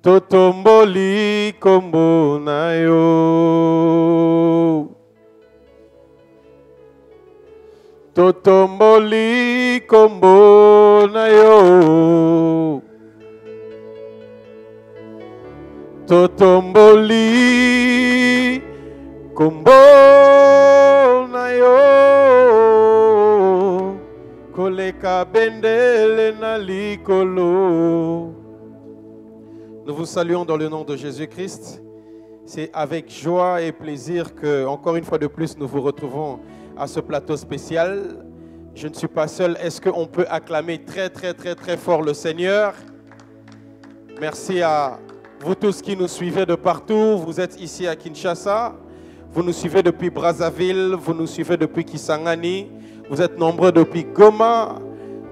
Totomboli kombo na yo. Totomboli kombo na yo. Totomboli kombo na yo. Koleka bendele na likolo. Nous vous saluons dans le nom de Jésus-Christ. C'est avec joie et plaisir que, encore une fois de plus, nous vous retrouvons à ce plateau spécial. Je ne suis pas seul. Est-ce qu'on peut acclamer très, très, très, très fort le Seigneur? Merci à vous tous qui nous suivez de partout. Vous êtes ici à Kinshasa. Vous nous suivez depuis Brazzaville. Vous nous suivez depuis Kisangani. Vous êtes nombreux depuis Goma,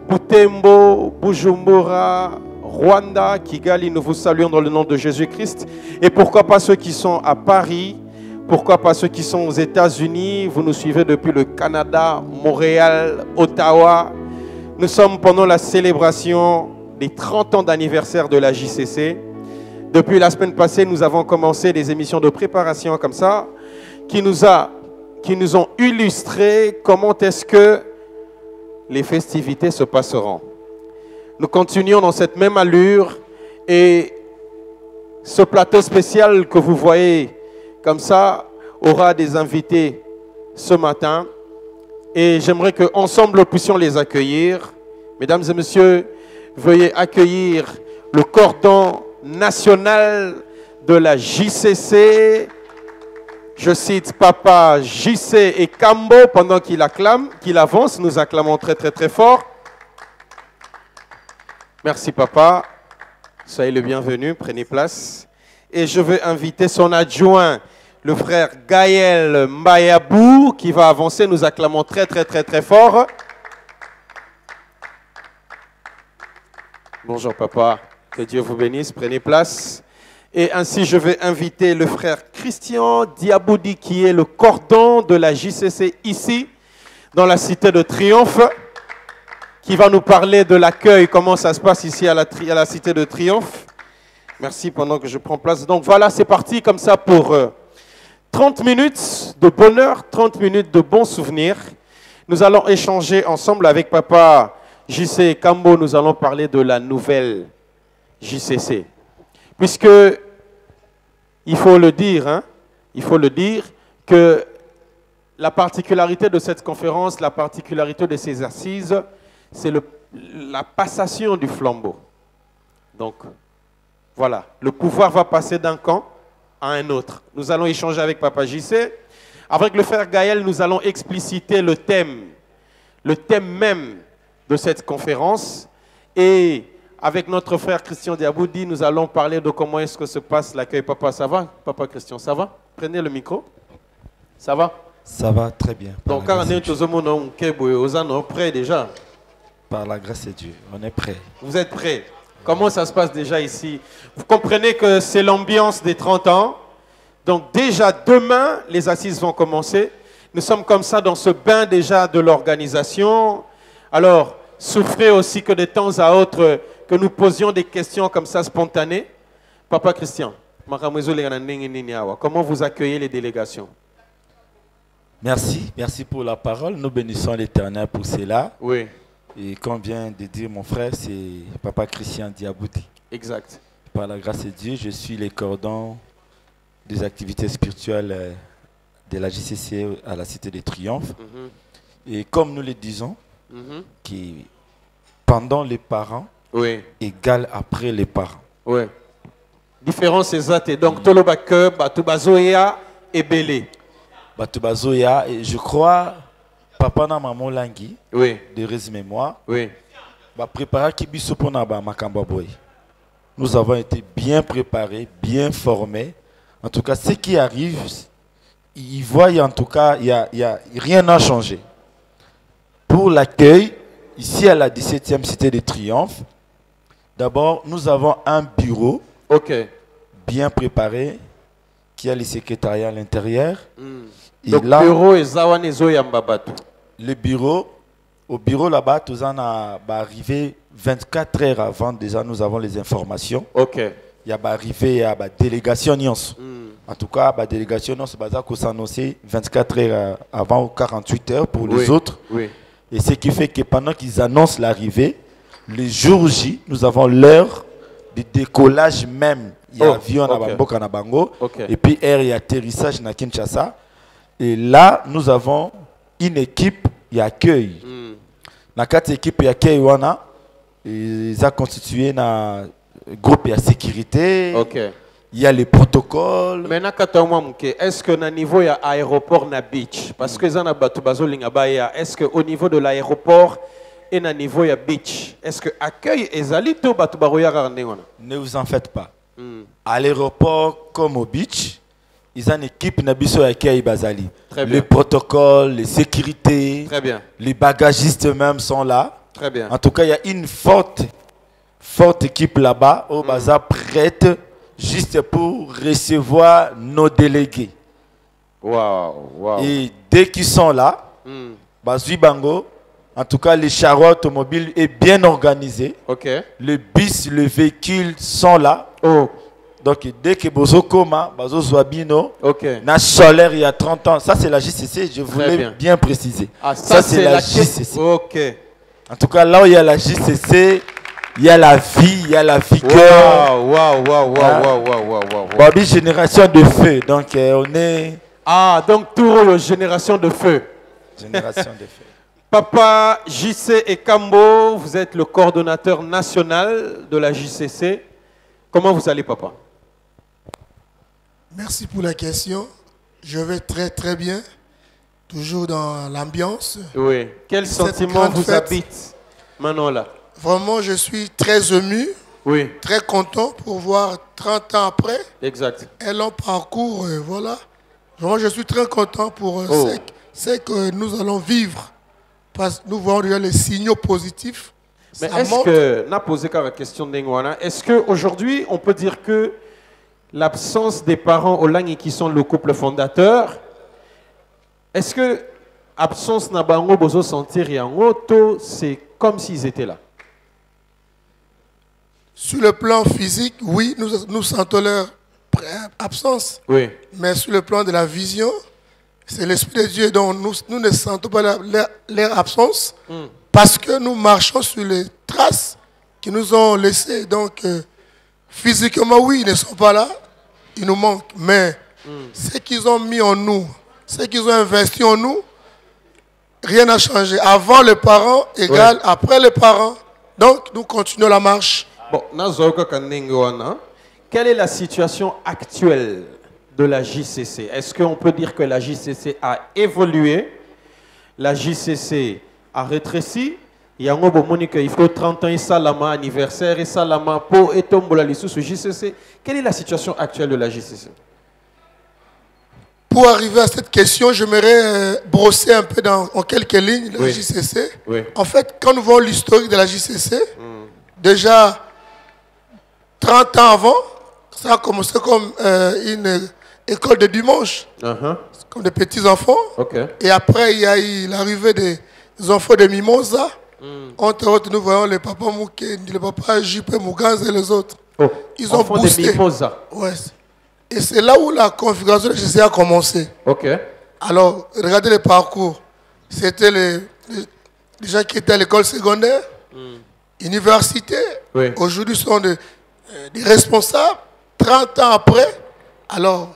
Butembo, Bujumbura, Rwanda, Kigali. Nous vous saluons dans le nom de Jésus-Christ. Et pourquoi pas ceux qui sont à Paris? Pourquoi pas ceux qui sont aux États-Unis? Vous nous suivez depuis le Canada, Montréal, Ottawa. Nous sommes pendant la célébration des 30 ans d'anniversaire de la JCC. Depuis la semaine passée, nous avons commencé des émissions de préparation comme ça, qui nous ont illustré comment est-ce que les festivités se passeront. Nous continuons dans cette même allure et ce plateau spécial que vous voyez comme ça aura des invités ce matin et j'aimerais qu'ensemble nous puissions les accueillir. Mesdames et messieurs, veuillez accueillir le cordon national de la JCC. Je cite Papa JC et Kambo pendant qu'il acclame, qu'il avance. Nous acclamons très très très fort. Merci Papa. Soyez le bienvenu, prenez place. Et je veux inviter son adjoint, le frère Gaël Mbayabou, qui va avancer. Nous acclamons très très très très fort. Bonjour Papa, que Dieu vous bénisse, prenez place. Et ainsi, je vais inviter le frère Christian Diaboudi, qui est le cordon de la JCC ici, dans la cité de Triomphe, qui va nous parler de l'accueil, comment ça se passe ici à la cité de Triomphe. Merci pendant que je prends place. Donc voilà, c'est parti comme ça pour 30 minutes de bonheur, 30 minutes de bons souvenirs. Nous allons échanger ensemble avec Papa JC et Kambo, nous allons parler de la nouvelle JCC. Puisque, il faut le dire que la particularité de cette conférence, la particularité de ces assises, c'est la passation du flambeau. Donc, voilà, le pouvoir va passer d'un camp à un autre. Nous allons échanger avec Papa JC. Avec le frère Gaël, nous allons expliciter le thème même de cette conférence. Et avec notre frère Christian Diaboudi, nous allons parler de comment est-ce que se passe l'accueil. Papa, ça va? Papa Christian, ça va? Prenez le micro. Ça va? Ça va très bien. Donc, quand on est prêt déjà? Par la grâce de Dieu, on est prêt. Vous êtes prêts? Comment ça se passe déjà ici? Vous comprenez que c'est l'ambiance des 30 ans. Donc déjà demain, les assises vont commencer. Nous sommes comme ça dans ce bain déjà de l'organisation. Alors, souffrez aussi que de temps à autre, que nous posions des questions comme ça spontanées. Papa Christian, comment vous accueillez les délégations? Merci pour la parole. Nous bénissons l'Éternel pour cela. Oui. Et comme vient de dire mon frère, c'est Papa Christian Diaboudi. Exact. Par la grâce de Dieu, je suis les cordons des activités spirituelles de la JCC à la Cité de Triomphe. Et comme nous le disons, qui pendant les parents égale après les parents. Oui. Différence exacte. Donc, Tolobake, Batubazoya et Belé. Batubazoya, et je crois, Papa na maman Langi, de résumé moi, préparer Kibiso pour Makamba Boy. Nous avons été bien préparés, bien formés. En tout cas, ce qui arrive, ils voient en tout cas, rien n'a changé. Pour l'accueil, ici à la 17e Cité de Triomphe, d'abord, nous avons un bureau bien préparé qui a le secrétariat à l'intérieur. Donc, le bureau est Zawanezo Yambabatu. Le bureau, au bureau là-bas, nous en arrivé 24 heures avant, déjà nous avons les informations. Il y a arrivé, il y a une délégation. En tout cas, la délégation, c'est annoncé 24 heures avant ou 48 heures pour les autres. Oui. Et ce qui fait que pendant qu'ils annoncent l'arrivée, le jour J, nous avons l'heure de décollage même. Il y a avion à Bamboka na Bango. Et puis air et atterrissage à Kinshasa. Et là, nous avons une équipe qui accueille. Dans quatre équipes d'accueil, ils ont constitué un groupe de sécurité. Il y a les protocoles. Maintenant, est-ce que au niveau de l'aéroport na beach, parce que est-ce qu'au niveau de l'aéroport et au niveau de beach, est-ce que accueil est alito Ne vous en faites pas. À l'aéroport comme au beach, ils ont une équipe nabiso accueil bazali. Les protocoles, les sécurités, les bagagistes même sont là. Très bien. En tout cas, il y a une forte équipe là-bas au bazar prête juste pour recevoir nos délégués. Wow. Et dès qu'ils sont là, Bazui Bango, en tout cas, les charrets automobiles est bien organisé. Les bus, les véhicules sont là. Donc, dès que Bozo Koma, Bazo Zwabino, na solaire il y a 30 ans, ça c'est la JCC, je voulais bien préciser. Ça c'est la JCC. En tout cas, là où il y a la JCC, il y a la vie, il y a la vigueur. Wow. Babi, génération de feu. Donc, on est. Donc, tout génération de feu. Génération de feu. Papa JC Ekambo, vous êtes le coordonnateur national de la JCC. Comment vous allez, papa? Merci pour la question. Je vais très bien. Toujours dans l'ambiance. Oui. Quel sentiment vous habite maintenant là? Vraiment, je suis très ému. Oui. Très content pour voir 30 ans après. Exact. Un long parcours, voilà. Vraiment, je suis très content pour ce que nous allons vivre. Parce que nous voyons déjà les signaux positifs. Mais est-ce que, n'a posé la question d'Engwana, est-ce qu'aujourd'hui, on peut dire que l'absence des parents au Langi qui sont le couple fondateur, est-ce que l'absence n'a pas besoin de sentir c'est comme s'ils étaient là? Sur le plan physique, oui, nous sentons leur absence. Oui. Mais sur le plan de la vision, c'est l'Esprit de Dieu dont nous ne sentons pas leur absence parce que nous marchons sur les traces qu'ils nous ont laissées. Donc, physiquement, oui, ils ne sont pas là, ils nous manquent. Mais ce qu'ils ont mis en nous, ce qu'ils ont investi en nous, rien n'a changé. Avant les parents égale après les parents. Donc, nous continuons la marche. Bon, quelle est la situation actuelle de la JCC? Est-ce qu'on peut dire que la JCC a évolué? La JCC a rétréci? Il y a il faut 30 ans et salama anniversaire et salama pour et tombola les sous JCC. Quelle est la situation actuelle de la JCC? Pour arriver à cette question, j'aimerais brosser un peu en quelques lignes la JCC. Oui. En fait, quand nous voyons l'historique de la JCC, déjà 30 ans avant, ça a commencé comme une école de dimanche, comme des petits enfants. Et après, il y a eu l'arrivée des enfants de Mimosa. Entre autres, nous voyons les papas Mouké, les papas Juppé, Mouganz et les autres. Ils ont boosté. Ouais. Et c'est là où la configuration de la JCC a commencé. Alors, regardez le parcours. C'était les gens qui étaient à l'école secondaire, université. Aujourd'hui, sont des responsables. 30 ans après, alors,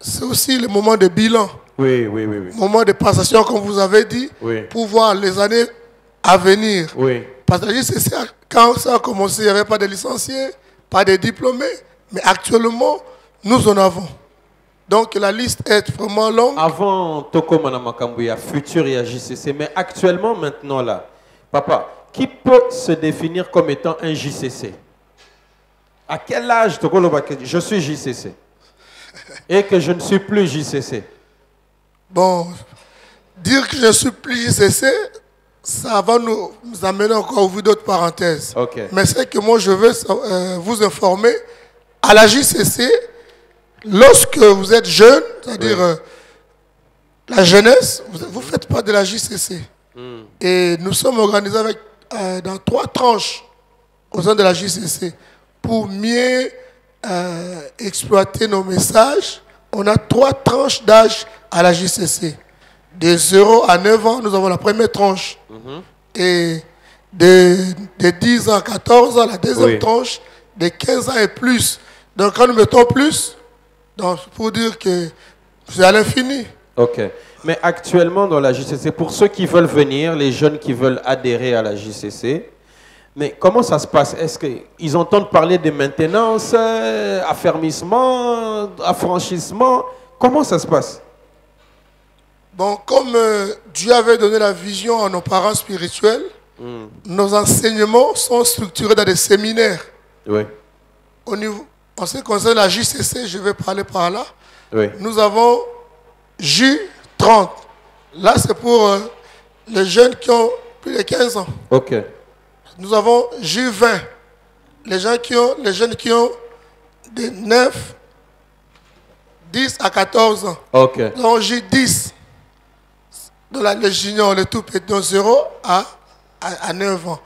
c'est aussi le moment de bilan. Moment de passation, comme vous avez dit, pour voir les années à venir. Parce que la JCC, quand ça a commencé, il n'y avait pas de licenciés, pas de diplômés, mais actuellement, nous en avons. Donc la liste est vraiment longue. Avant Toko Manamakambuya, futur et JCC, mais actuellement, maintenant là, papa, qui peut se définir comme étant un JCC? À quel âge je suis JCC et que je ne suis plus JCC? Bon, dire que je ne suis plus JCC, ça va nous amener encore à ouvrir d'autres parenthèses. Mais c'est que moi, je veux vous informer, à la JCC, lorsque vous êtes jeune, c'est-à-dire la jeunesse, vous ne faites pas de la JCC. Et nous sommes organisés dans 3 tranches au sein de la JCC pour mieux exploiter nos messages, on a 3 tranches d'âge à la JCC. De 0 à 9 ans, nous avons la première tranche. Et de 10 ans à 14 ans, la deuxième tranche, de 15 ans et plus. Donc quand nous mettons plus, donc pour dire que c'est à l'infini. Ok. Mais actuellement dans la JCC, pour ceux qui veulent venir, les jeunes qui veulent adhérer à la JCC, mais comment ça se passe? Est-ce qu'ils entendent parler de maintenance, affermissement, affranchissement? Comment ça se passe? Bon, comme Dieu avait donné la vision à nos parents spirituels, nos enseignements sont structurés dans des séminaires. Oui. En ce qui concerne la JCC, je vais parler par là. Oui. Nous avons J30. Là, c'est pour les jeunes qui ont plus de 15 ans. Ok. Nous avons J20. Les jeunes qui ont de 9, 10 à 14 ans. Ok. Nous avons J10. Les juniors, les tout petits, de 0 à 9 ans.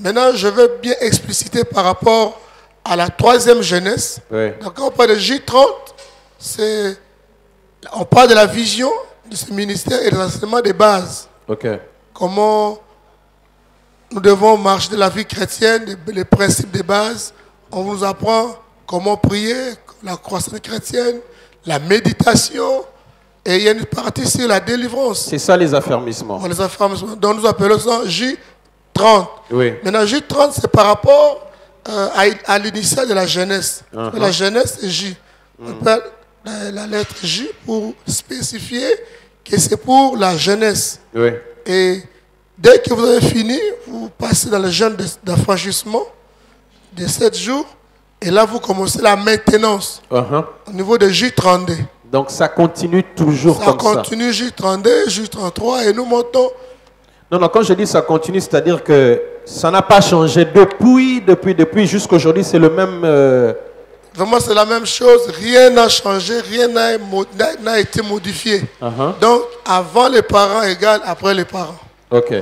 Maintenant, je veux bien expliciter par rapport à la 3e jeunesse. Oui. Donc, quand on parle de J30, on parle de la vision de ce ministère et de l'enseignement des bases. Ok. Comment nous devons marcher de la vie chrétienne, les principes des bases. On nous apprend comment prier, la croissance chrétienne, la méditation. Et il y a une partie sur la délivrance. C'est ça les affermissements. Les affermissements. Donc nous appelons ça J30. Oui. Maintenant, J30, c'est par rapport à l'initiale de la jeunesse. La jeunesse, c'est J. On appelle la lettre J pour spécifier que c'est pour la jeunesse. Oui. Et dès que vous avez fini, vous passez dans le jeûne d'affranchissement de 7 jours. Et là, vous commencez la maintenance au niveau de J32. Donc ça continue toujours comme ça. Ça continue J32, J33 et nous montons. Non, quand je dis ça continue, c'est-à-dire que ça n'a pas changé depuis jusqu'à aujourd'hui, c'est le même... Vraiment, c'est la même chose. Rien n'a changé, rien n'a été modifié. Donc, avant les parents égale après les parents. Ok.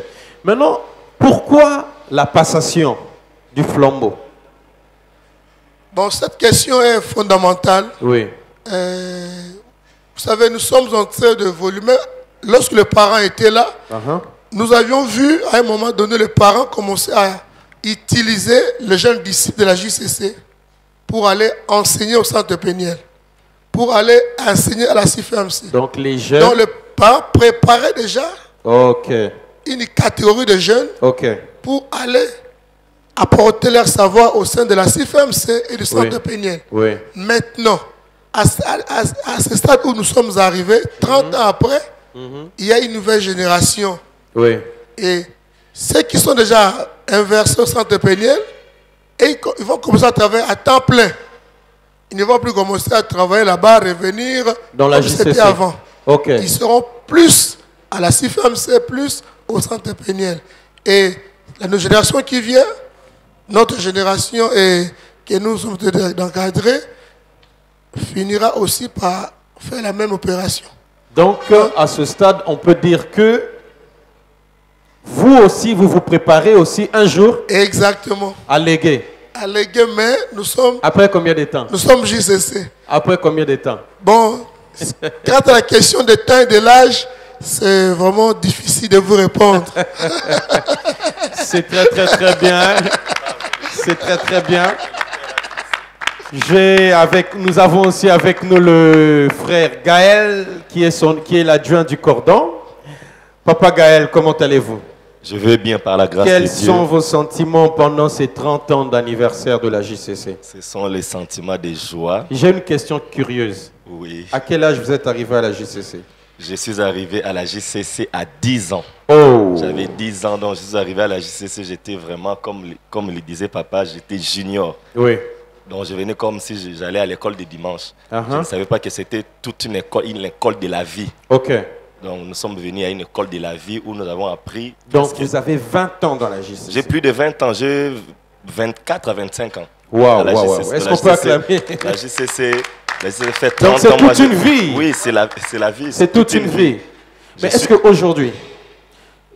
Maintenant, pourquoi la passation du flambeau? Bon, cette question est fondamentale. Oui. Vous savez, nous sommes en train de volume. Lorsque les parents étaient là, nous avions vu à un moment donné les parents commencer à utiliser les jeunes disciples de la JCC pour aller enseigner au centre Péniel, pour aller enseigner à la CIFMC. Donc les jeunes... Donc les parents préparaient déjà une catégorie de jeunes pour aller apporter leur savoir au sein de la CIFMC et du centre Péniel. Oui. Maintenant, à ce stade où nous sommes arrivés, 30 ans après, il y a une nouvelle génération. Oui. Et ceux qui sont déjà inversés au centre Péniel, ils vont commencer à travailler à temps plein. Ils ne vont plus commencer à travailler là-bas, revenir dans la comme c'était avant. Ils seront plus à la CIFMC, plus au centre Péniel. Et la génération qui vient, notre génération et que nous sommes d'encadrer, finira aussi par faire la même opération. Donc, à ce stade, on peut dire que vous aussi, vous vous préparez aussi un jour à léguer. À léguer, mais nous sommes... Après combien de temps? Nous sommes JCC. Après combien de temps? Bon, quant à la question de temps et de l'âge, c'est vraiment difficile de vous répondre. C'est très bien. C'est très bien. Nous avons aussi avec nous le frère Gaël, qui est l'adjoint du cordon. Papa Gaël, comment allez-vous? Je vais bien par la grâce de Dieu. Quels sont vos sentiments pendant ces 30 ans d'anniversaire de la JCC? Ce sont les sentiments de joie. J'ai une question curieuse. Oui. À quel âge vous êtes arrivé à la JCC? Je suis arrivé à la JCC à 10 ans. Oh. J'avais 10 ans, donc je suis arrivé à la JCC, j'étais vraiment, comme le disait papa, j'étais junior. Oui. Donc je venais comme si j'allais à l'école de dimanche. Je ne savais pas que c'était toute une école de la vie. Ok. Donc nous sommes venus à une école de la vie où nous avons appris... Donc vous avez 20 ans dans la JCC? J'ai plus de 20 ans, j'ai 24 à 25 ans. Waouh. Est-ce qu'on peut acclamer? La JCC fait 30 ans. Donc c'est toute une vie? Oui, c'est la vie. C'est toute une vie. Mais est-ce qu'aujourd'hui,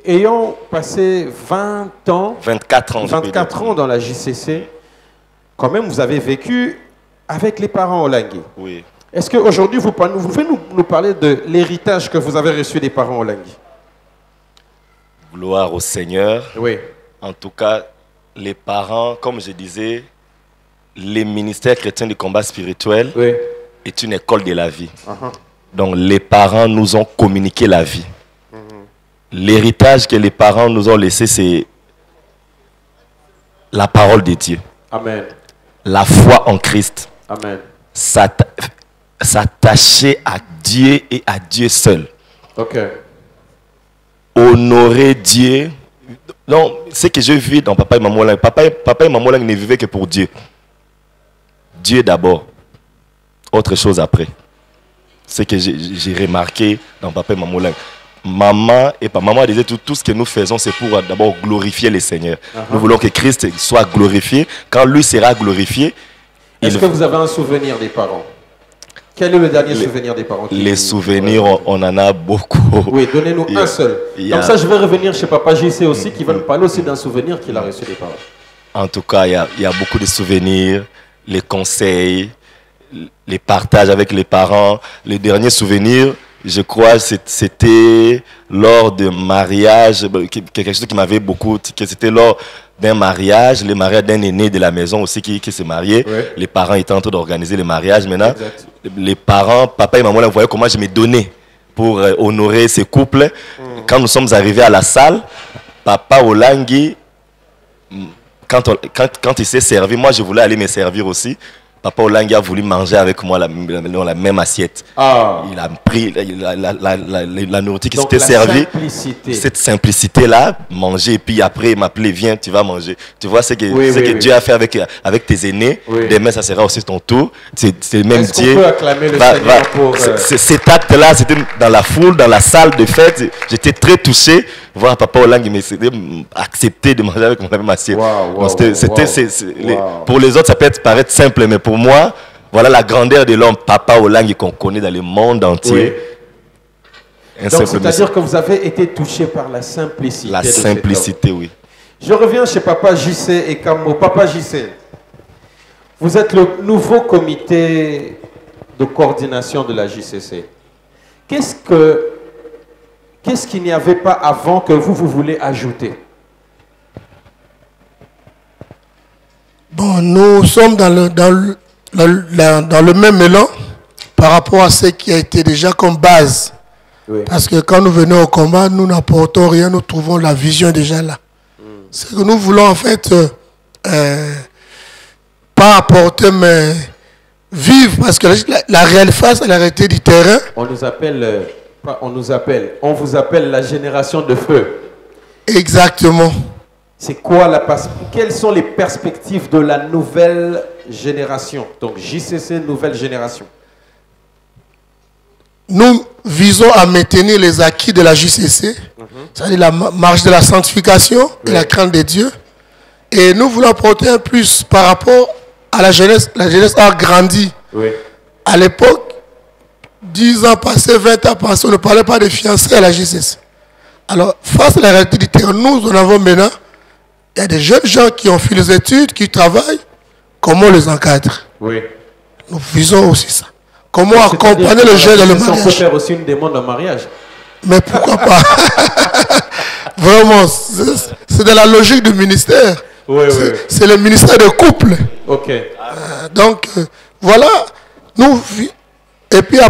ayant passé 20 ans, 24 ans, 24 ans dans la JCC, quand même vous avez vécu avec les parents Olangui. Oui. Est-ce qu'aujourd'hui, vous pouvez nous parler de l'héritage que vous avez reçu des parents Olangui? Gloire au Seigneur. Oui. En tout cas, les parents, comme je disais, les ministères chrétiens du combat spirituel est une école de la vie. Donc les parents nous ont communiqué la vie. L'héritage que les parents nous ont laissé, c'est la parole de Dieu. Amen. La foi en Christ. Amen. S'attacher à Dieu et à Dieu seul. Ok. Honorer Dieu. Non, ce que je vis dans Papa et Maman Lang, Papa et Maman Lang ne vivaient que pour Dieu. Dieu d'abord, autre chose après. C'est que j'ai remarqué dans Papa et Maman Lang. Maman disait tout ce que nous faisons, c'est pour d'abord glorifier le Seigneur. Nous voulons que Christ soit glorifié. Quand lui sera glorifié. Est-ce que vous avez un souvenir des parents? Quel est le dernier souvenir des parents? Les souvenirs, on en a beaucoup. Oui, donnez-nous un seul. Comme ça, je vais revenir chez Papa JC aussi, qui va nous parler aussi d'un souvenir qu'il a reçu des parents. En tout cas, il y a beaucoup de souvenirs, les conseils, les partages avec les parents. Les derniers souvenirs, je crois, c'était lors de mariage, quelque chose qui m'avait beaucoup, que c'était lors d'un mariage, le mariage d'un aîné de la maison aussi qui s'est marié. Ouais. Les parents étaient en train d'organiser le mariage. Maintenant, les parents, papa et maman, voyaient comment je me donnais pour honorer ces couples. Quand nous sommes arrivés à la salle, Papa Olangui, quand il s'est servi, moi je voulais aller me servir aussi. Papa Olangui a voulu manger avec moi dans la même assiette. Ah. Il a pris la nourriture qui s'était servie. Cette simplicité-là, manger, et puis après il m'appelait, viens, tu vas manger. Tu vois ce que Dieu a fait avec tes aînés. Demain, ça sera aussi ton tour. C'est même Dieu. Peut acclamer le Seigneur pour... Cet acte-là, c'était dans la foule, dans la salle de fête. J'étais très touché. Voir Papa Olangui accepter de manger avec moi la même assiette. Pour les autres, ça peut paraître simple, mais pour moi, voilà la grandeur de l'homme, Papa Olangui, qu'on connaît dans le monde entier. Donc, c'est-à-dire que vous avez été touché par la simplicité. La simplicité, oui. Je reviens chez Papa JC et Kamo. Papa JC, vous êtes le nouveau comité de coordination de la JCC. Qu'est-ce qu'il n'y avait pas avant que vous voulez ajouter? Bon, nous sommes dans le même élan par rapport à ce qui a été déjà comme base. Oui. Parce que quand nous venons au combat, nous n'apportons rien, nous trouvons la vision déjà là. Ce que nous voulons en fait, pas apporter, mais vivre, parce que la réelle face à la réalité du terrain. On vous appelle la génération de feu. Exactement. C'est quoi quelles sont les perspectives de la nouvelle génération? Donc JCC, nouvelle génération. Nous visons à maintenir les acquis de la JCC, c'est-à-dire la marche de la sanctification et la crainte de Dieu. Et nous voulons apporter un plus par rapport à la jeunesse. La jeunesse a grandi. Oui. À l'époque, 10 ans passés, 20 ans passés, on ne parlait pas de fiançailles à la JCC. Alors, face à la réalité du terrain, nous en avons maintenant. Il y a des jeunes gens qui ont fait les études, qui travaillent. Comment on les encadre? Oui. Nous visons aussi ça. Comment accompagner le jeune dans le mariage? On peut faire aussi une demande en mariage. Mais pourquoi pas? Vraiment, c'est de la logique du ministère. Oui, oui. C'est le ministère de couple. Ok. Donc, voilà. Et puis,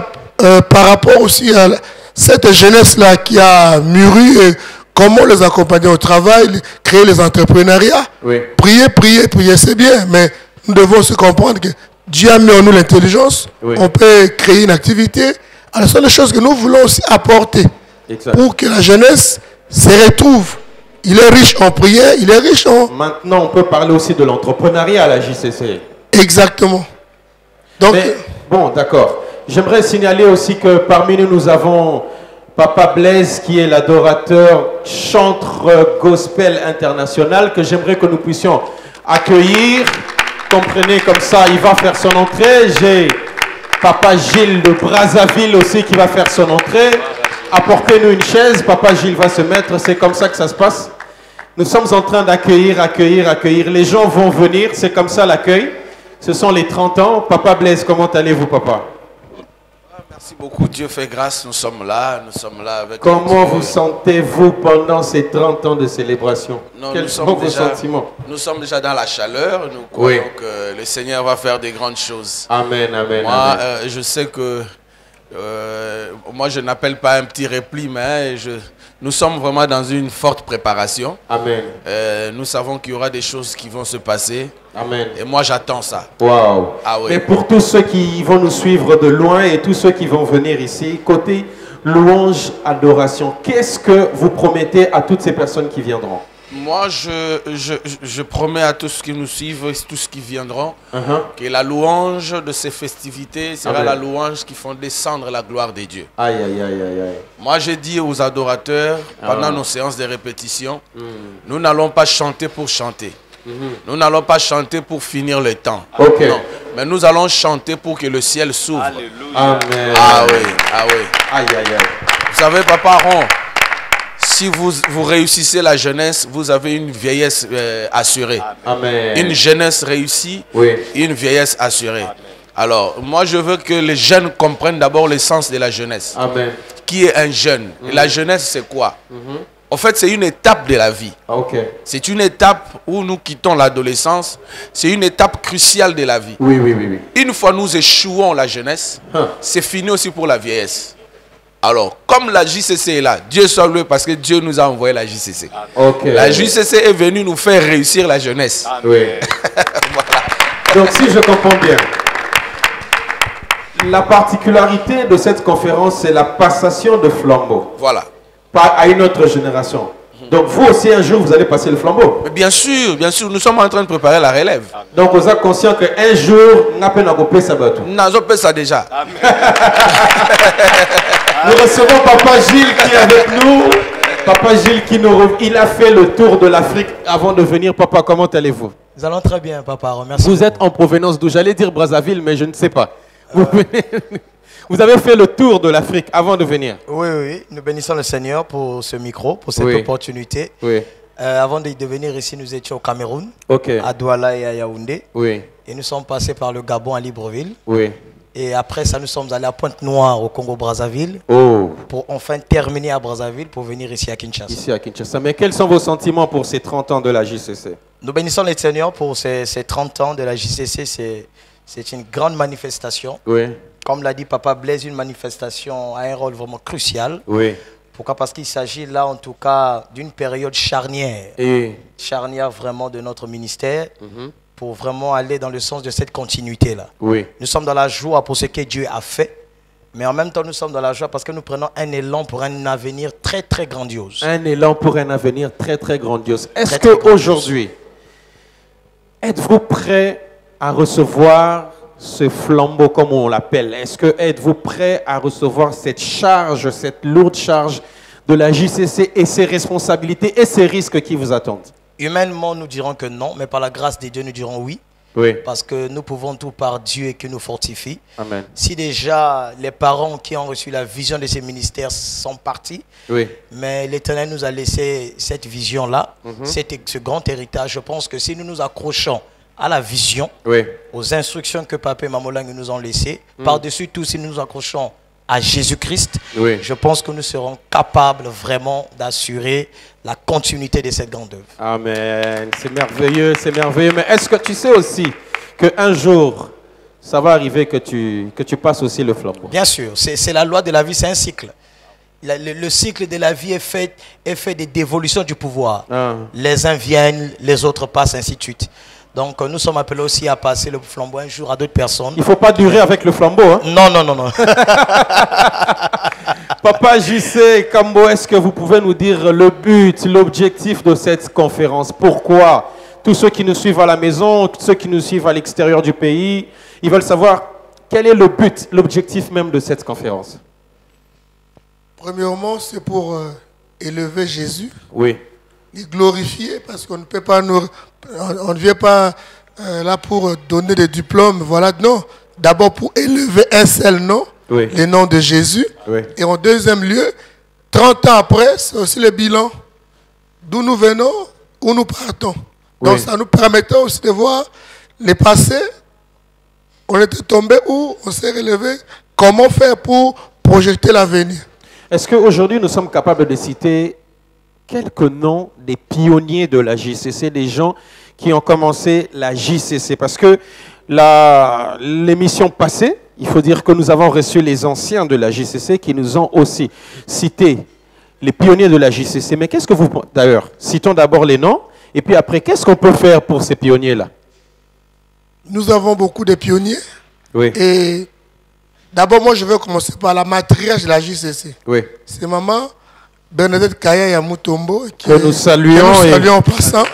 par rapport aussi à cette jeunesse-là qui a mûri, comment les accompagner au travail, créer les entrepreneuriats. Oui. Prier, c'est bien. Mais nous devons aussi comprendre que Dieu a mis en nous l'intelligence. Oui. On peut créer une activité. Alors, ce sont les choses que nous voulons aussi apporter. Exact. Pour que la jeunesse se retrouve. Il est riche en prière, il est riche en... Maintenant, on peut parler aussi de l'entrepreneuriat à la JCC. Exactement. Donc, bon, d'accord. J'aimerais signaler aussi que parmi nous, nous avons Papa Blaise, qui est l'adorateur chantre gospel international, que j'aimerais que nous puissions accueillir. Comprenez, comme ça, il va faire son entrée. J'ai Papa Gilles de Brazzaville aussi qui va faire son entrée. Apportez-nous une chaise, Papa Gilles va se mettre, c'est comme ça que ça se passe. Nous sommes en train d'accueillir. Les gens vont venir, c'est comme ça l'accueil. Ce sont les 30 ans. Papa Blaise, comment allez-vous, papa? Merci beaucoup, Dieu fait grâce, nous sommes là avec... Comment vous sentez-vous pendant ces 30 ans de célébration? Quels sont vos sentiments? Nous sommes déjà dans la chaleur, nous croyons que le Seigneur va faire des grandes choses. Amen, amen. Moi, je sais que, moi je n'appelle pas un petit repli, mais nous sommes vraiment dans une forte préparation. Amen. Nous savons qu'il y aura des choses qui vont se passer. Amen. Et moi, j'attends ça. Waouh. Ah oui. Mais pour tous ceux qui vont nous suivre de loin et tous ceux qui vont venir ici, côté louange, adoration, qu'est-ce que vous promettez à toutes ces personnes qui viendront? Moi, je promets à tous ceux qui nous suivent, tous ceux qui viendront, que la louange de ces festivités sera la louange qui font descendre la gloire de Dieu. Aïe, aïe, aïe, aïe, aïe. Moi, j'ai dit aux adorateurs, pendant nos séances de répétition, nous n'allons pas chanter pour chanter. Nous n'allons pas chanter pour finir le temps. Okay. Non. Mais nous allons chanter pour que le ciel s'ouvre. Amen. Ah oui, ah oui. Aïe, aïe, aïe. Vous savez, Papa Ron, si vous réussissez la jeunesse, vous avez une vieillesse assurée. Amen. Une jeunesse réussie, une vieillesse assurée. Amen. Alors, moi, je veux que les jeunes comprennent d'abord l'essence de la jeunesse. Amen. Qui est un jeune? Et la jeunesse, c'est quoi? En fait, c'est une étape de la vie. C'est une étape où nous quittons l'adolescence. C'est une étape cruciale de la vie. Oui, oui, oui, oui. Une fois nous échouons la jeunesse, c'est fini aussi pour la vieillesse. Alors, comme la JCC est là, Dieu soit loué parce que Dieu nous a envoyé la JCC. La JCC est venue nous faire réussir la jeunesse. Oui. Voilà. Donc, si je comprends bien, la particularité de cette conférence, c'est la passation de flambeau. Voilà. Pas à une autre génération. Donc vous aussi un jour vous allez passer le flambeau. Mais bien sûr, nous sommes en train de préparer la relève. Donc vous êtes conscient qu'un jour n'a pas n'apporté ça bateau. N'a pas ça déjà. Nous recevons Papa Gilles qui est avec nous. Papa Gilles qui il a fait le tour de l'Afrique avant de venir. Papa, comment allez-vous? Nous allons très bien, Papa. Merci. Vous êtes en provenance d'où? J'allais dire Brazzaville, mais je ne sais pas. Vous avez fait le tour de l'Afrique avant de venir? Oui, oui. Nous bénissons le Seigneur pour ce micro, pour cette opportunité. Oui. Avant de venir ici, nous étions au Cameroun, à Douala et à Yaoundé. Oui. Et nous sommes passés par le Gabon à Libreville. Oui. Et après ça, nous sommes allés à Pointe-Noire au Congo-Brazzaville. Pour enfin terminer à Brazzaville pour venir ici à Kinshasa. Ici à Kinshasa. Mais quels sont vos sentiments pour ces 30 ans de la JCC? Nous bénissons le Seigneur pour ces 30 ans de la JCC. C'est une grande manifestation. Oui. Comme l'a dit Papa Blaise, une manifestation a un rôle vraiment crucial. Oui. Pourquoi? Parce qu'il s'agit là, en tout cas, d'une période charnière. Charnière vraiment de notre ministère pour vraiment aller dans le sens de cette continuité-là. Oui. Nous sommes dans la joie pour ce que Dieu a fait, mais en même temps, nous sommes dans la joie parce que nous prenons un élan pour un avenir très, très grandiose. Un élan pour un avenir très, très grandiose. Est-ce qu'aujourd'hui, êtes-vous prêt à recevoir ce flambeau, comme on l'appelle? Est-ce que êtes-vous prêt à recevoir cette charge, cette lourde charge de la JCC et ses responsabilités et ses risques qui vous attendent? Humainement, nous dirons que non, mais par la grâce de Dieu, nous dirons oui. Oui. Parce que nous pouvons tout par Dieu et qui nous fortifie. Amen. Si déjà les parents qui ont reçu la vision de ces ministères sont partis, mais l'Éternel nous a laissé cette vision-là, ce grand héritage. Je pense que si nous nous accrochons à la vision, aux instructions que Papa et Maman Lang nous ont laissées, par-dessus tout, si nous nous accrochons à Jésus-Christ, je pense que nous serons capables vraiment d'assurer la continuité de cette grande œuvre. Amen. C'est merveilleux, c'est merveilleux. Mais est-ce que tu sais aussi qu'un jour, ça va arriver que tu passes aussi le flambeau? Bien sûr, c'est la loi de la vie, c'est un cycle. Le cycle de la vie est fait des dévolutions du pouvoir. Les uns viennent, les autres passent, ainsi de suite. Donc nous sommes appelés aussi à passer le flambeau un jour à d'autres personnes. Il ne faut pas durer avec le flambeau. Hein? Non, non, non, non. Papa JC Kambo, est-ce que vous pouvez nous dire le but, l'objectif de cette conférence? Pourquoi? Tous ceux qui nous suivent à la maison, tous ceux qui nous suivent à l'extérieur du pays, ils veulent savoir quel est le but, l'objectif même de cette conférence. Premièrement, c'est pour élever Jésus. Oui. Les glorifier parce qu'on ne peut pas on ne vient pas là pour donner des diplômes, voilà, non. D'abord pour élever un seul nom, le nom de Jésus. Et en deuxième lieu, 30 ans après, c'est aussi le bilan d'où nous venons, où nous partons. Donc ça nous permet aussi de voir les passés, on était tombé où on s'est relevé. Comment faire pour projeter l'avenir? Est-ce qu'aujourd'hui nous sommes capables de citer quelques noms des pionniers de la JCC, des gens qui ont commencé la JCC? Parce que l'émission passée, il faut dire que nous avons reçu les anciens de la JCC qui nous ont aussi cité les pionniers de la JCC. Mais qu'est-ce que vous... D'ailleurs, citons d'abord les noms, et puis après, qu'est-ce qu'on peut faire pour ces pionniers-là? Nous avons beaucoup de pionniers. Oui. Et d'abord, moi, je vais commencer par la matriarche de la JCC. Oui. C'est maman Bernadette Kaya Yamutombo. Que nous saluons en passant.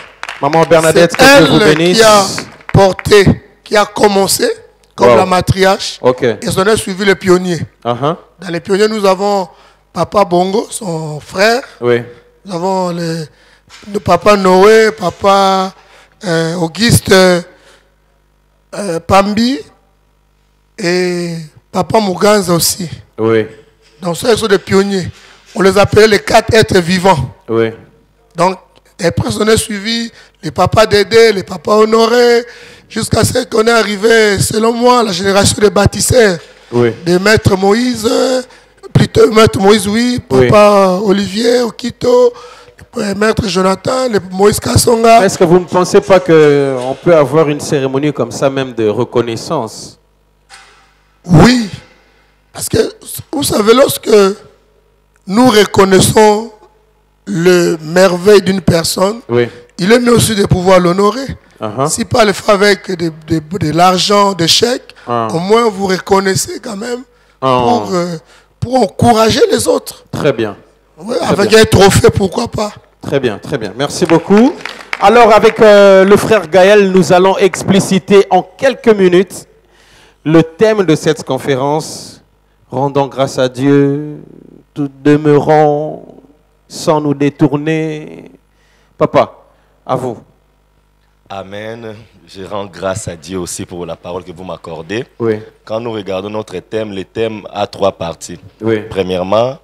Maman Bernadette, que Dieu vous bénisse. Qui a porté, qui a commencé comme la matriarche. Okay. Et on a suivi les pionniers. Dans les pionniers, nous avons Papa Bongo, son frère. Oui. Nous avons le Papa Noé, Papa Auguste Pambi et Papa Muganza aussi. Oui. Donc, ce sont des pionniers. On les appelait les 4 êtres vivants. Oui. Donc, après, on a suivi les papas Dédé, les papas Honoré, jusqu'à ce qu'on est arrivé, selon moi, la génération des bâtisseurs. Oui. De Maître Moïse, plutôt Maître Moïse, oui, Papa Olivier Okito, Maître Jonathan, Moïse Kassonga. Est-ce que vous ne pensez pas qu'on peut avoir une cérémonie comme ça, même de reconnaissance? Oui. Parce que, vous savez, lorsque nous reconnaissons le merveille d'une personne, il est mieux aussi de pouvoir l'honorer. Si pas le faire avec de l'argent, des chèques, au moins vous reconnaissez quand même pour encourager les autres. Très bien. Ouais, avec un trophée, pourquoi pas. Très bien, très bien. Merci beaucoup. Alors, avec le frère Gaël, nous allons expliciter en quelques minutes le thème de cette conférence. Rendons grâce à Dieu, tout demeurons sans nous détourner. Papa, à vous. Amen. Je rends grâce à Dieu aussi pour la parole que vous m'accordez. Oui. Quand nous regardons notre thème, le thème a 3 parties. Oui. Premièrement,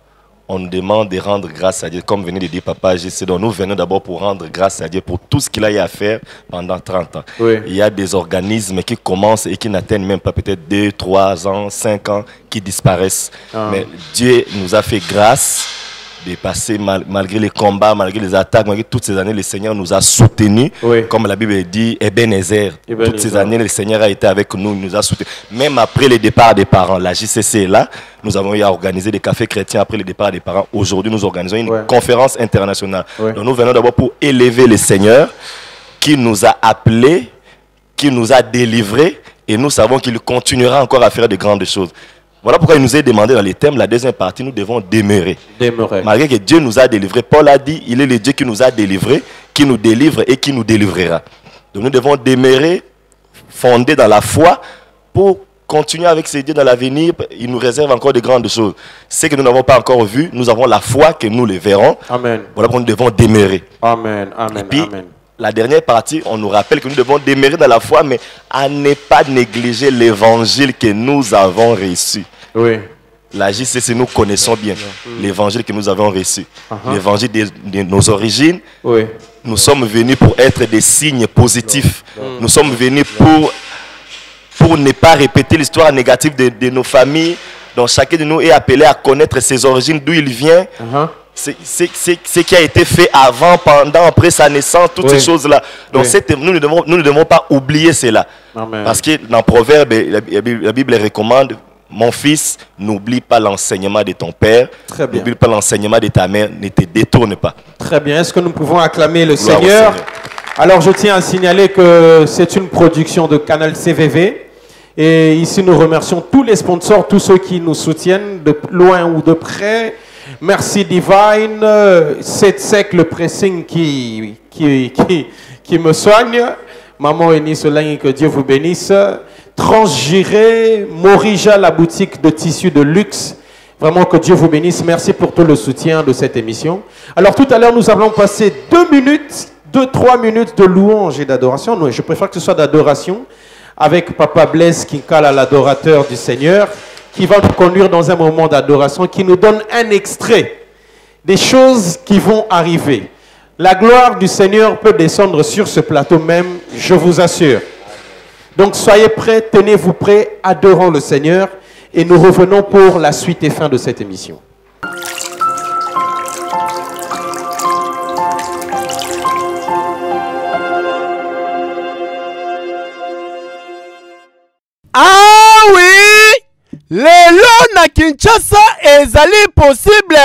on nous demande de rendre grâce à Dieu. Comme venait de dire Papa JC, donc nous venons d'abord pour rendre grâce à Dieu pour tout ce qu'il a eu à faire pendant 30 ans. Oui. Il y a des organismes qui commencent et qui n'atteignent même pas peut-être 2, 3 ans, 5 ans, qui disparaissent. Mais Dieu nous a fait grâce de passer malgré les combats, malgré les attaques, malgré toutes ces années, le Seigneur nous a soutenus. Comme la Bible dit, Ebenezer. Toutes ces années, le Seigneur a été avec nous, il nous a soutenus. Même après le départ des parents, la JCC est là. Nous avons eu à organiser des cafés chrétiens après le départ des parents. Aujourd'hui, nous organisons une conférence internationale. Donc nous venons d'abord pour élever le Seigneur qui nous a appelés, qui nous a délivrés, et nous savons qu'il continuera encore à faire de grandes choses. Voilà pourquoi il nous est demandé dans les thèmes, la deuxième partie, nous devons demeurer. Malgré que Dieu nous a délivrés. Paul a dit, il est le Dieu qui nous a délivrés, qui nous délivre et qui nous délivrera. Donc nous devons demeurer, fondés dans la foi, pour continuer avec ces dieux dans l'avenir. Il nous réserve encore de grandes choses. Ce que nous n'avons pas encore vu, nous avons la foi que nous les verrons. Amen. Voilà pourquoi nous devons demeurer. Amen. Amen. Et puis, amen. La dernière partie, on nous rappelle que nous devons demeurer dans la foi, mais à ne pas négliger l'évangile que nous avons reçu. Oui. La JCC, nous connaissons bien l'évangile que nous avons reçu. L'évangile de nos origines. Oui. Nous sommes venus pour être des signes positifs. Nous sommes venus pour ne pas répéter l'histoire négative de nos familles. Donc chacun de nous est appelé à connaître ses origines, d'où il vient. Ce qui a été fait avant, pendant, après sa naissance, toutes ces choses-là. Donc nous ne devons pas oublier cela. Amen. Parce que dans Proverbe, la Bible recommande, mon fils, n'oublie pas l'enseignement de ton père, n'oublie pas l'enseignement de ta mère, ne te détourne pas. Très bien. Est-ce que nous pouvons acclamer le Seigneur? Alors je tiens à signaler que c'est une production de Canal CVV. Et ici nous remercions tous les sponsors, tous ceux qui nous soutiennent de loin ou de près. Merci Divine, 7 sec le pressing qui me soigne. Maman Enis Solange, que Dieu vous bénisse. Transgiré, Morija, la boutique de tissus de luxe. Vraiment que Dieu vous bénisse. Merci pour tout le soutien de cette émission. Alors tout à l'heure, nous allons passer 2-3 minutes de louange et d'adoration. Je préfère que ce soit d'adoration avec Papa Blaise Kinkala, l'adorateur du Seigneur, qui va nous conduire dans un moment d'adoration, qui nous donne un extrait des choses qui vont arriver. La gloire du Seigneur peut descendre sur ce plateau même, je vous assure. Donc soyez prêts, tenez-vous prêts, adorons le Seigneur et nous revenons pour la suite et fin de cette émission. Ah oui! Lelo na Kinshasa ezali possible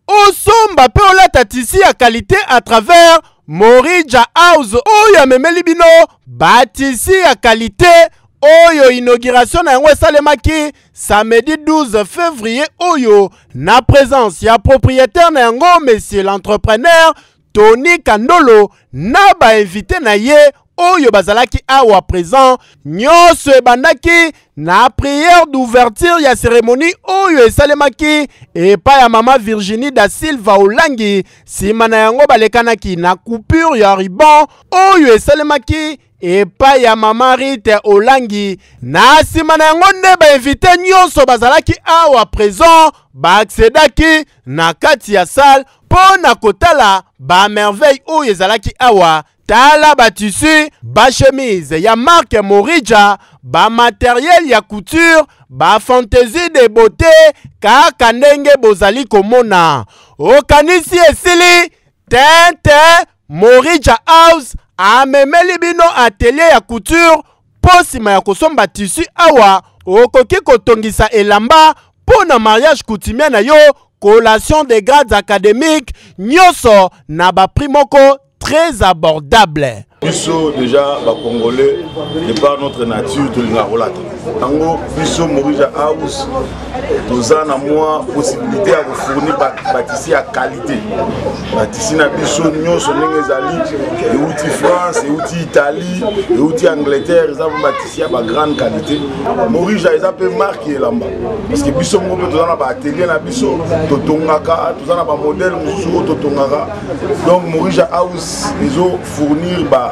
osomba pe olata tisi ya qualité à travers Morija House oyo amemeli bino batisi ya qualité oyo inauguration na yango esalemaki samedi 12 février oyo na présence ya propriétaire na yango monsieur l'entrepreneur Tony Kandolo na ba invité na ye oyo bazalaki awa présent nyonso ebandaki na prière d'ouverture ya cérémonie oyo esalemaki epa ya mama Virginie da Silva Olangi sima na yango balekanaki na coupure ya ruban oyo esalemaki epa ya mama Rite Olangi na sima na yango nde bainvite nyonso bazalaki awa présent baaccédaki na kati ya salle mpo na kotala bamerveille oyo ezalaki awa. Tala ba tissu, ba chemise, ya marque Morija, ba matériel ya couture, ba fantaisie de beauté, kaka ndenge bozali komona. Okanisi esili, tente, Morija House, amemeli bino atelier ya couture, posima ya kosomba tissu awa, okoki kotongisa elamba, pona mariage coutumier na yo, collation de grades académiques, nyoso na ba primoko, très abordable. Biso déjà ba Congolais de par notre nature de la relate. Tango biso Morija House toza na moi possibilité à vous fournir bâtisserie à qualité. Bâtisserie na biso nyonso ndenge ezali et outil France et outil Italie et outil Angleterre ça va bâtisserie à grande qualité. Morija ils appellent marque elamba parce que biso ngo toza na ba atelier na biso totongaka toza na ba modèle mususu totongaka. Donc Morija House ils ont fournir ba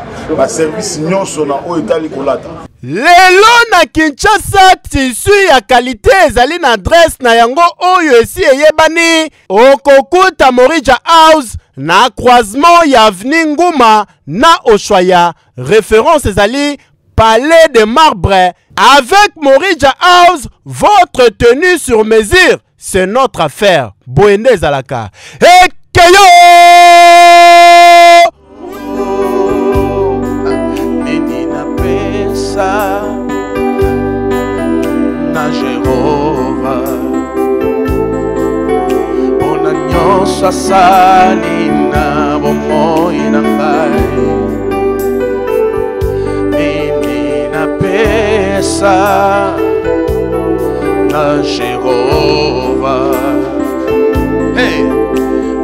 service nyonso na o etali kolata. Lelo na Kinshasa tissu ya qualité ezali na adresse na yango oyo esi eyebani okokuta Morija House na croisement ya avenue Nguma na Oshwaya. Référence ezali Palais de Marbre. Avec Morija House, votre tenue sur mesure, c'est notre affaire. Boende Zalaka. Et Keyo! Na Jehova Bona nyonso asali na bomoi na ngai Nini napesa na Jehova Hey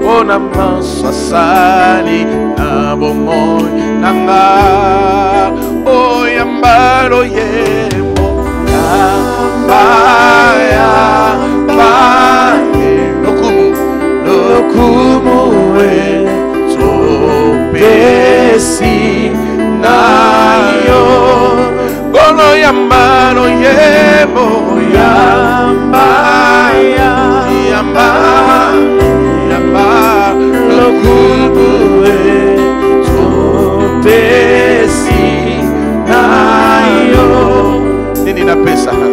Bona nyonso asali na bomoi na ngai O yambalo yemo Baya, lokumu we topesi nayo Golo yambalo yemo Yamba lokumu we topesi nayo Nini na pesa na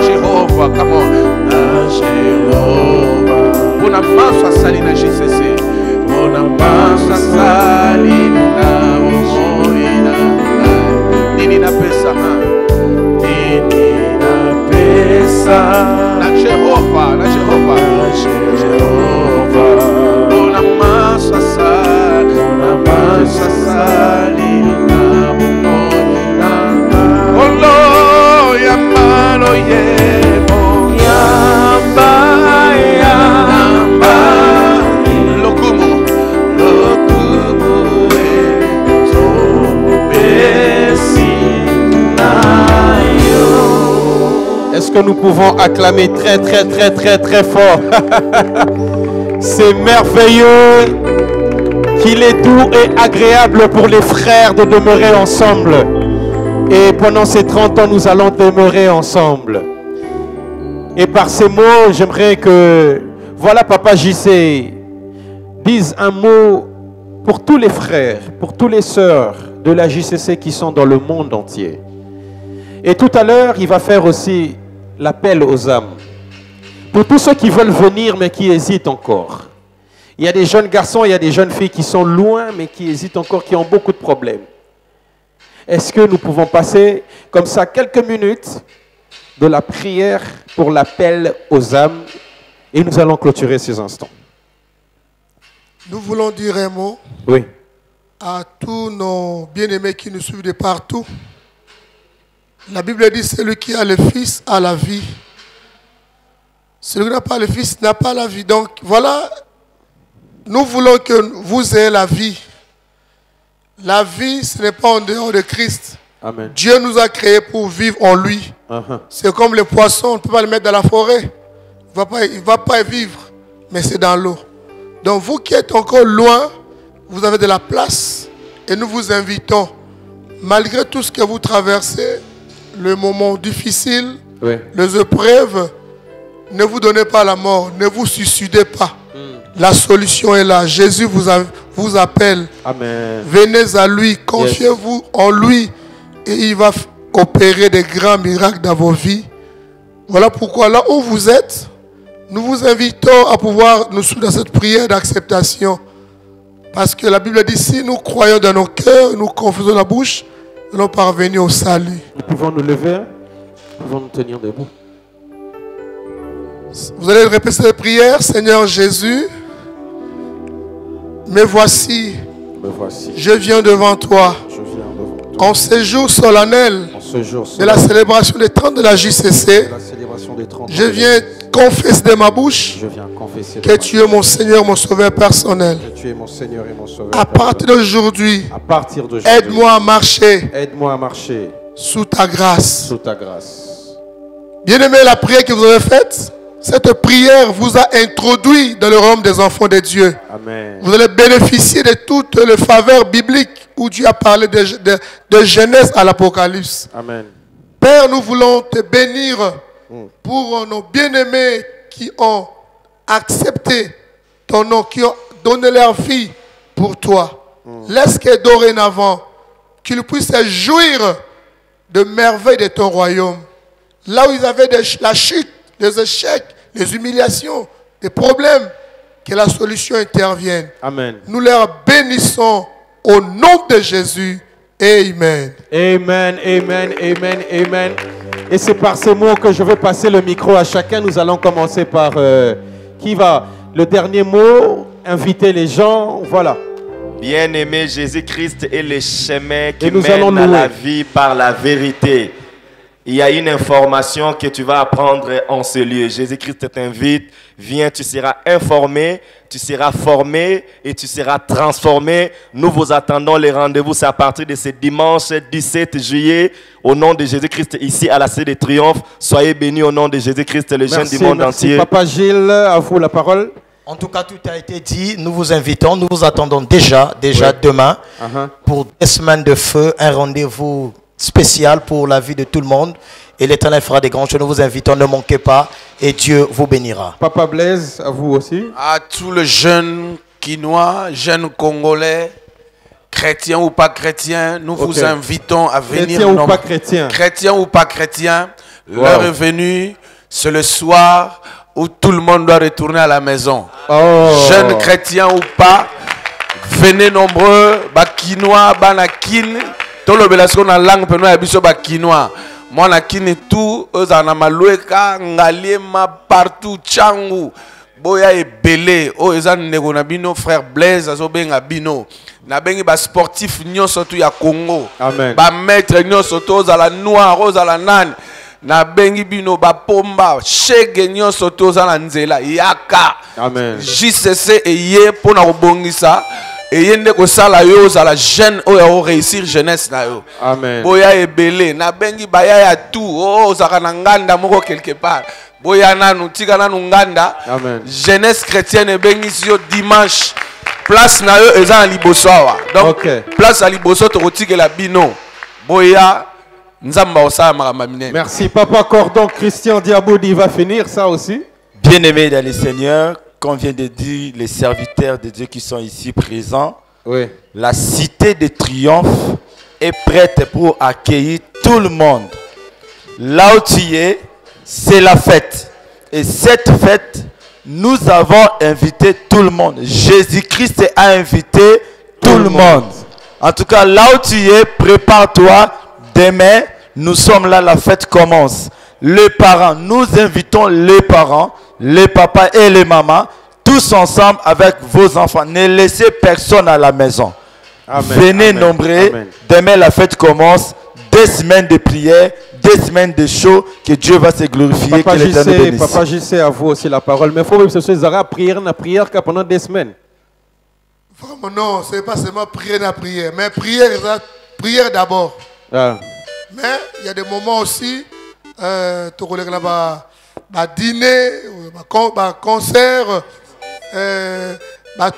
Jehova, come on. Na Jehova Bona manso asali na GCC Bona manso asali na umoina Nini na pesa Nini na pesa Na Jehova Na Jehova Bona manso asali Bona manso asali na umoina Olo yambalo yemo Yamba Lokumu Est-ce que nous pouvons acclamer très fort? C'est merveilleux qu'il est doux et agréable pour les frères de demeurer ensemble. Et pendant ces 30 ans, nous allons demeurer ensemble. Et par ces mots, j'aimerais que, voilà, Papa JC, dise un mot pour tous les frères, pour toutes les sœurs de la JCC qui sont dans le monde entier. Et tout à l'heure, il va faire aussi l'appel aux âmes. Pour tous ceux qui veulent venir mais qui hésitent encore. Il y a des jeunes garçons, il y a des jeunes filles qui sont loin mais qui hésitent encore, qui ont beaucoup de problèmes. Est-ce que nous pouvons passer comme ça quelques minutes de la prière pour l'appel aux âmes et nous allons clôturer ces instants. Nous voulons dire un mot à tous nos bien-aimés qui nous suivent de partout. La Bible dit, celui qui a le Fils a la vie. Celui qui n'a pas le Fils n'a pas la vie. Donc voilà, nous voulons que vous ayez la vie. La vie, ce n'est pas en dehors de Christ. Amen. Dieu nous a créés pour vivre en lui. C'est comme le poisson, on ne peut pas le mettre dans la forêt. Il ne va pas vivre, mais c'est dans l'eau. Donc vous qui êtes encore loin, vous avez de la place et nous vous invitons, malgré tout ce que vous traversez, le moment difficile, les épreuves, ne vous donnez pas la mort, ne vous suicidez pas. La solution est là. Jésus vous appelle. Amen. Venez à lui, confiez-vous en lui et il va opérer des grands miracles dans vos vies. Voilà pourquoi là où vous êtes, nous vous invitons à pouvoir nous suivre dans cette prière d'acceptation. Parce que la Bible dit, si nous croyons dans nos cœurs, nous confessons la bouche, nous allons parvenir au salut. Nous pouvons nous lever, nous pouvons nous tenir debout. Vous allez répéter cette prière. Seigneur Jésus, me voici, je viens devant toi. En ce jour solennel de la célébration des 30 de la JCC, je viens confesser de ma bouche que tu es mon Seigneur, mon Sauveur personnel. À partir d'aujourd'hui, aide-moi à marcher sous ta grâce. Bien-aimé, la prière que vous avez faite, cette prière vous a introduit dans le royaume des enfants de Dieu. Amen. Vous allez bénéficier de toutes les faveurs bibliques où Dieu a parlé de Genèse à l'Apocalypse. Amen. Père, nous voulons te bénir pour nos bien-aimés qui ont accepté ton nom, qui ont donné leur vie pour toi. Laisse que dorénavant, qu'ils puissent se jouir de merveilles de ton royaume. Là où ils avaient la chute, les échecs, les humiliations, les problèmes, que la solution intervienne. Amen. Nous leur bénissons au nom de Jésus. Amen. Amen, amen, amen, amen. Et c'est par ces mots que je vais passer le micro à chacun. Nous allons commencer par qui va le dernier mot, inviter les gens. Voilà. Bien-aimé, Jésus-Christ est le chemin qui mène à la vie par la vérité. Il y a une information que tu vas apprendre en ce lieu. Jésus-Christ t'invite, viens, tu seras informé, tu seras formé et tu seras transformé. Nous vous attendons, les rendez-vous, c'est à partir de ce dimanche 17 juillet, au nom de Jésus-Christ, ici à la Cité de Triomphe. Soyez bénis au nom de Jésus-Christ, les jeunes du monde entier. Papa Gilles, à vous la parole. En tout cas, tout a été dit. Nous vous invitons, nous vous attendons déjà demain pour des semaines de feu, un rendez-vous spécial pour la vie de tout le monde. Et l'Éternel fera des grands choses. Nous vous invitons, ne manquez pas et Dieu vous bénira. Papa Blaise, à vous aussi. À tous les jeunes Quinois, jeunes Congolais, chrétiens ou pas chrétiens, nous vous invitons à venir. Chrétiens ou pas chrétiens. Chrétiens ou pas chrétiens, l'heure est venue, c'est le soir où tout le monde doit retourner à la maison. Jeunes chrétiens ou pas, venez nombreux, Bakinois, Banakin, tout le belasco na langue peno ya biso Bakinois. Moi na kini tout, ozana malueka, ngaliema partout, changu. Boya ebele, o ezan nego na bino frère Blaise azo benga bino. Na bengi ba sportif nyonso tu ya Congo. Amen. Ba maître nyonso to ozala noir, ozala nani. Na bengi bino ba pomba, chege nyonso to ozala nzela yaka. Amen. JCC eye pona kobongisa. Et yende ko sala yo za la jeune o ya réussir jeunesse na yo. Amen. Boya ebele na bengi baya ya tout o za na nganda moko quelque part. Boya nanu tika nanu nganda. Amen. Jeunesse chrétienne bengi yo dimanche. Place na yo eza na liboso awa. Donc place à liboso to kotika la bino. Boya nzamba osala makamba minene. Merci papa Cordon. Christian Diaboudi va finir ça aussi. Bien-aimés dans le Seigneur, comme vient de dire les serviteurs de Dieu qui sont ici présents, Oui. La cité de triomphe est prête pour accueillir tout le monde. Là où tu es, c'est la fête. Et cette fête, nous avons invité tout le monde. Jésus-Christ a invité tout le monde. En tout cas, là où tu es, prépare-toi. Demain, nous sommes là, la fête commence. Les parents, nous invitons les parents, les papas et les mamans, tous ensemble avec vos enfants. Ne laissez personne à la maison. Amen, venez nombreux. Demain, la fête commence. 2 semaines de prière, 2 semaines de show, que Dieu va se glorifier. Papa JC, à vous aussi la parole. Mais il faut que ce soit la prière pendant 2 semaines. Vraiment, non, ce n'est pas seulement prière na prière, mais prière d'abord. Ah. Mais il y a des moments aussi, tu connais là-bas, dîner, concert,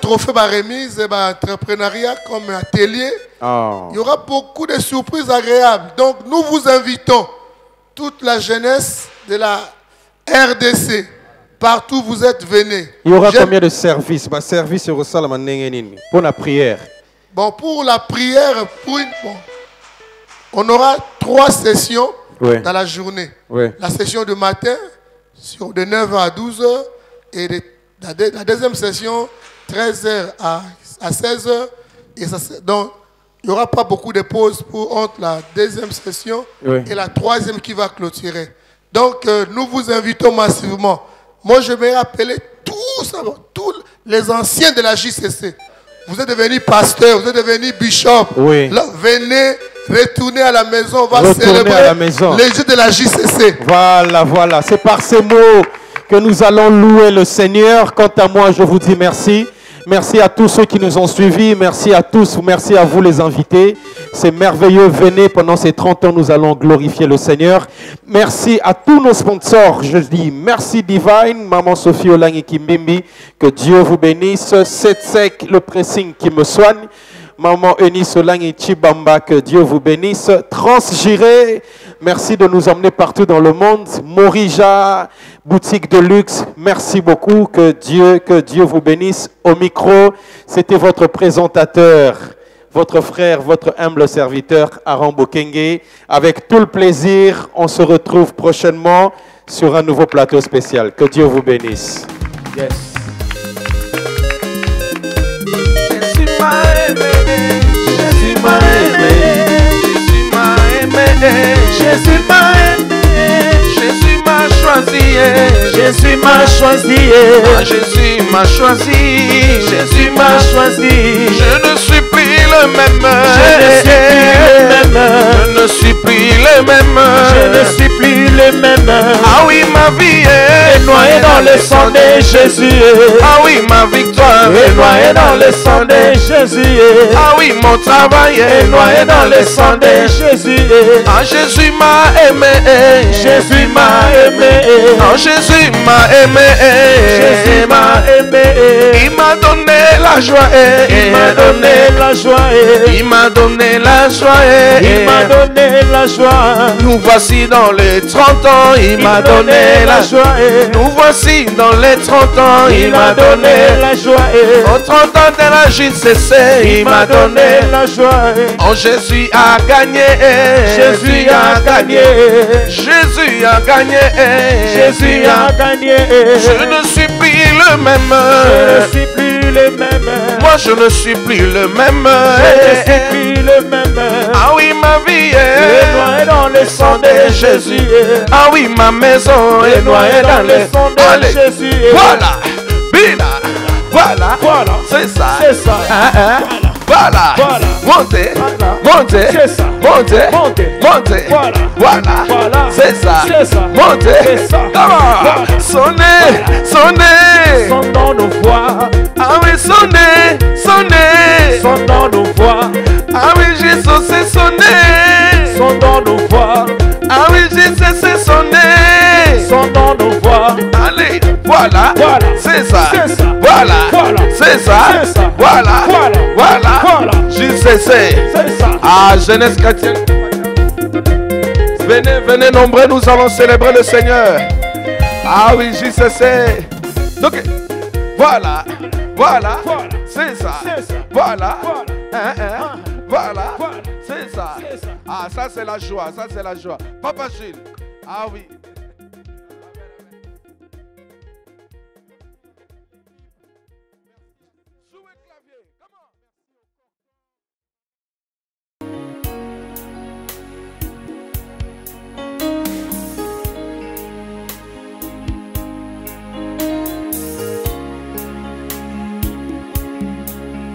trophée, remise, entrepreneuriat comme atelier. Oh. Il y aura beaucoup de surprises agréables. Donc nous vous invitons, toute la jeunesse de la RDC, partout vous êtes venus. Il y aura combien de services? Service pour la prière. Bon, pour la prière, on aura 3 sessions dans la journée. Oui. La session de matin, de 9h à 12h, et la deuxième session, 13h à 16h. Et ça, donc, il n'y aura pas beaucoup de pauses entre la deuxième session et la troisième qui va clôturer. Donc, nous vous invitons massivement. Moi, je vais appeler tous les anciens de la JCC. Vous êtes devenus pasteurs, vous êtes devenus bishops. Oui. Là, venez, retournez à la maison. On va célébrer les Jeux de la JCC. Voilà. C'est par ces mots que nous allons louer le Seigneur. Quant à moi, je vous dis merci. Merci à tous ceux qui nous ont suivis. Merci à tous. Merci à vous les invités. C'est merveilleux. Venez, pendant ces 30 ans, nous allons glorifier le Seigneur. Merci à tous nos sponsors. Je dis merci Divine, Maman Sophie Olangi Kimbimbi. Que Dieu vous bénisse. Setsek, le pressing qui me soigne. Maman Eunice Olangi Chibamba, que Dieu vous bénisse. Transgiré, merci de nous emmener partout dans le monde. Morija, boutique de luxe, merci beaucoup. Que Dieu vous bénisse. Au micro, c'était votre présentateur, votre frère, votre humble serviteur, Aaron Bokenge. Avec tout le plaisir, on se retrouve prochainement sur un nouveau plateau spécial. Que Dieu vous bénisse. Yes. Jésus m'a aimé, Jésus m'a choisi, Jésus m'a choisi, Jésus m'a choisi, Jésus m'a choisi. Je ne suis plus le même, je ne suis plus le même, je ne suis plus le même. Ah oui, ma vie est noyée dans le sang de Jésus. Ah oui, ma victoire est noyée dans le sang de Jésus. Ah oui, mon travail est noyé dans le sang de Jésus. Ah, Jésus m'a aimé, Jésus m'a aimé. Ah, Jésus m'a aimé, Jésus m'a aimé. Il m'a donné la joie, il m'a donné la joie, il m'a donné la joie, il m'a donné la joie. Nous voici dans les 30 ans, il m'a donné la joie. Nous voici dans les 30 ans, il m'a donné la joie. Aux 30 ans de la JCC, il m'a donné la joie. Oh, Jésus a gagné, Jésus a gagné, Jésus a gagné, Jésus a gagné. Je ne suis plus le même, je ne suis plus le même. Moi je ne suis plus le même, je ne suis plus le même. Ah oui, ma vie est noyée dans le sang de Jésus. Ah oui, ma maison est noyée dans le sang de Jésus. Voilà, bina, voilà, c'est ça, c'est ça. Voilà, montez, montez, montez, montez, voilà, c'est ça, montez, comment, sonnez, sonnez, sonne dans nos voix, ah oui, sonnez, sonnez, sonne dans nos voix, ah oui, Jésus c'est sonné, sonne dans nos voix, ah oui, Jésus c'est sonné, sonne dans nos voix, allez, voilà, c'est ça, voilà, c'est ça, voilà, JCC, ah, jeunesse chrétienne. Venez, venez nombreux, nous allons célébrer le Seigneur. Ah oui, JCC. Donc, voilà, c'est ça. Voilà. Voilà. C'est ça. Ah, ça c'est la joie, ça c'est la joie. Papa Gilles. Ah oui.